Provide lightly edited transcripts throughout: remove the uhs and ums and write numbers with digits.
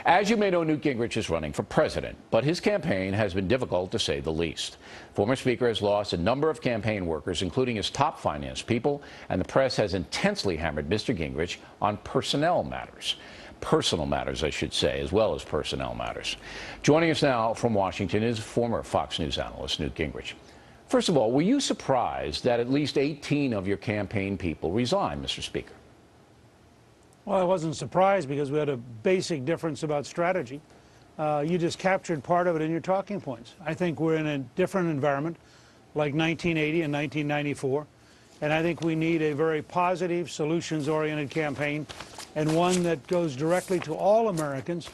As you may know, Newt Gingrich is running for president, but his campaign has been difficult to say the least. Former Speaker has lost a number of campaign workers, including his top finance people, and the press has intensely hammered Mr. Gingrich on personnel matters. Personal matters, I should say, as well as personnel matters. Joining us now from Washington is former Fox News analyst Newt Gingrich. First of all, were you surprised that at least 18 of your campaign people resigned, Mr. Speaker? Well, I wasn't surprised because we had a basic difference about strategy. You just captured part of it in your talking points. I think we're in a different environment, like 1980 and 1994, and I think we need a very positive, solutions-oriented campaign, and one that goes directly to all Americans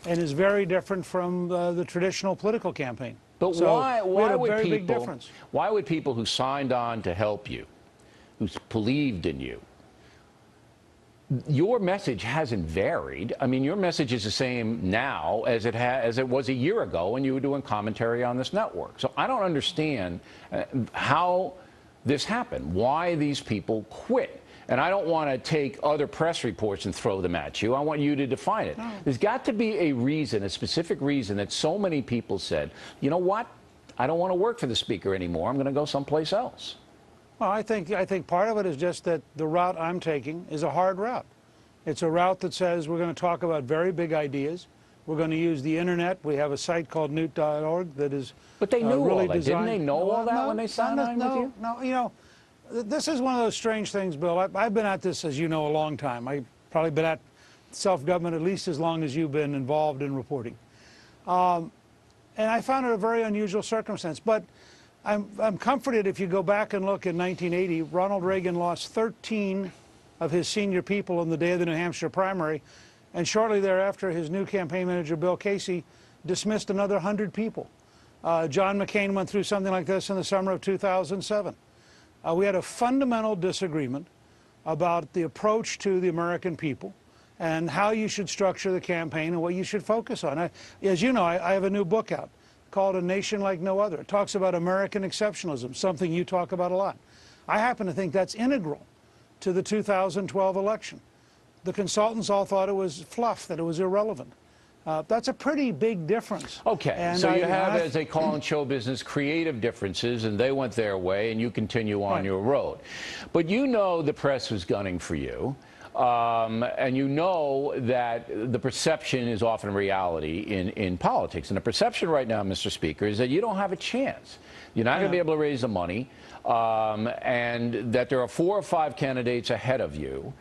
and is very different from the traditional political campaign. But so why would people who signed on to help you, who believed in you, your message hasn't varied. I mean, your message is the same now as it was a year ago when you were doing commentary on this network. So I don't understand how this happened, why these people quit. And I don't want to take other press reports and throw them at you. I want you to define it. No. There's got to be a reason, a specific reason that so many people said, you know what, I don't want to work for the Speaker anymore. I'm going to go someplace else. Well, I think part of it is just that the route I'm taking is a hard route. It's a route that says we're going to talk about very big ideas. We're going to use the internet. We have a site called Newt.org that is But they knew really all that. designed. Didn't they know all that when they signed on with you? No, you know, this is one of those strange things, Bill. I've been at this, as you know, a long time. I've probably been at self-government at least as long as you've been involved in reporting. And I found it a very unusual circumstance. But I'm comforted if you go back and look in 1980, Ronald Reagan lost 13 of his senior people on the day of the New Hampshire primary, and shortly thereafter his new campaign manager, Bill Casey, dismissed another 100 people. John McCain went through something like this in the summer of 2007. We had a fundamental disagreement about the approach to the American people and how you should structure the campaign and what you should focus on. As you know, I have a new book out called A Nation Like No Other. It talks about American exceptionalism, something you talk about a lot. I happen to think that's integral to the 2012 election. The consultants all thought it was fluff, that it was irrelevant. That's a pretty big difference. Okay, and so you have, as they call in show business, creative differences, and they went their way, and you continue on your road. But you know the press was gunning for you. And you know that the perception is often reality in politics. And the perception right now, Mr. Speaker, is that you don't have a chance. You're not going to be able to raise the money, and that there are 4 or 5 candidates ahead of you.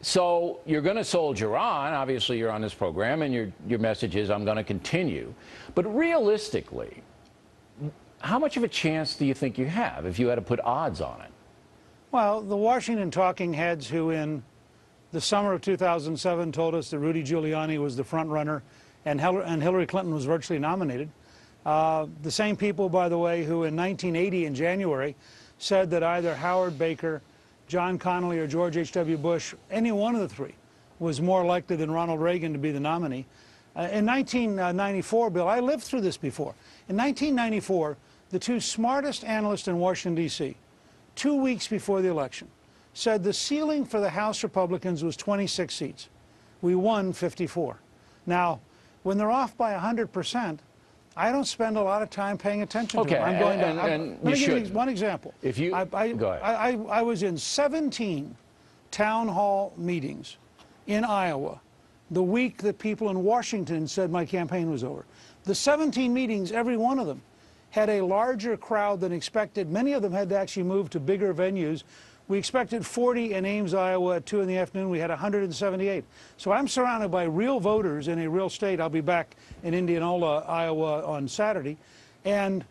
So you're going to soldier on. Obviously, you're on this program, and your message is, I'm going to continue. But realistically, how much of a chance do you think you have if you had to put odds on it? Well, the Washington talking heads who in the summer of 2007 told us that Rudy Giuliani was the front runner and Hillary Clinton was virtually nominated. The same people, by the way, who in 1980 in January said that either Howard Baker, John Connally, or George H.W. Bush, any one of the three, was more likely than Ronald Reagan to be the nominee. In 1994, Bill, I lived through this before. In 1994, the 2 smartest analysts in Washington, D.C., 2 weeks before the election, said the ceiling for the House Republicans was 26 seats. We won 54. Now, when they're off by 100%, I don't spend a lot of time paying attention to them. I'm going to. Let me give you one example. If you go ahead. I was in 17 town hall meetings in Iowa the week that people in Washington said my campaign was over. The 17 meetings, every one of them, had a larger crowd than expected. Many of them had to actually move to bigger venues. We expected 40 in Ames, Iowa at 2 in the afternoon. We had 178. So I'm surrounded by real voters in a real state. I'll be back in Indianola, Iowa on Saturday. And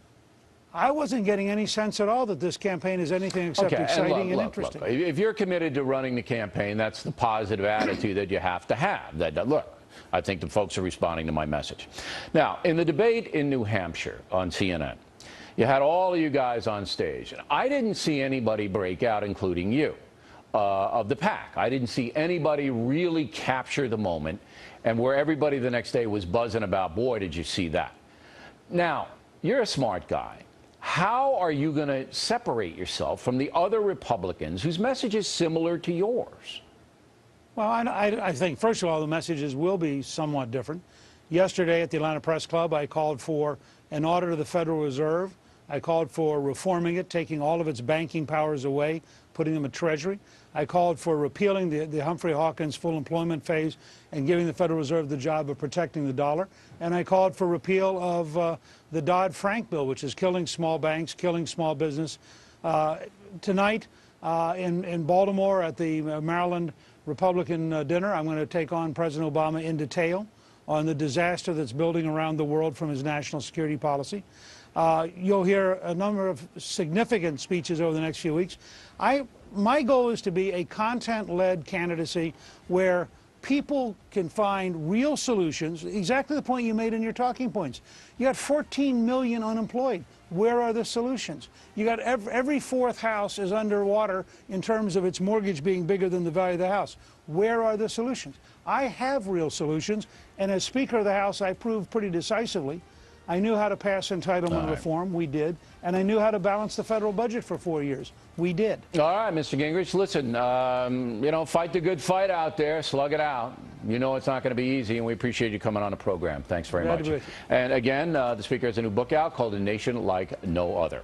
I wasn't getting any sense at all that this campaign is anything except exciting and interesting. Look, if you're committed to running the campaign, that's the positive attitude that you have to have. Look, I think the folks are responding to my message. Now, in the debate in New Hampshire on CNN, you had all of you guys on stage. And I didn't see anybody break out, including you, of the pack. I didn't see anybody really capture the moment, and where everybody the next day was buzzing about, boy, did you see that. Now, you're a smart guy. How are you going to separate yourself from the other Republicans whose message is similar to yours? Well, I think, first of all, the messages will be somewhat different. Yesterday at the Atlanta Press Club, I called for an audit of the Federal Reserve. I called for reforming it, taking all of its banking powers away, putting them at Treasury. I called for repealing the Humphrey Hawkins full employment phase and giving the Federal Reserve the job of protecting the dollar. And I called for repeal of the Dodd-Frank bill, which is killing small banks, killing small business. Tonight in Baltimore at the Maryland Republican dinner, I'm going to take on President Obama in detail on the disaster that's building around the world from his national security policy. You'll hear a number of significant speeches over the next few weeks. My goal is to be a content-led candidacy where people can find real solutions, exactly the point you made in your talking points. You got 14 million unemployed. Where are the solutions? You got every fourth house is underwater in terms of its mortgage being bigger than the value of the house. Where are the solutions? I have real solutions, and as Speaker of the House, I proved pretty decisively. I knew how to pass entitlement reform. We did. And I knew how to balance the federal budget for 4 years. We did. All right, Mr. Gingrich, listen, you know, fight the good fight out there. Slug it out. You know it's not going to be easy, and we appreciate you coming on the program. Thanks very much. And again, the Speaker has a new book out called A Nation Like No Other.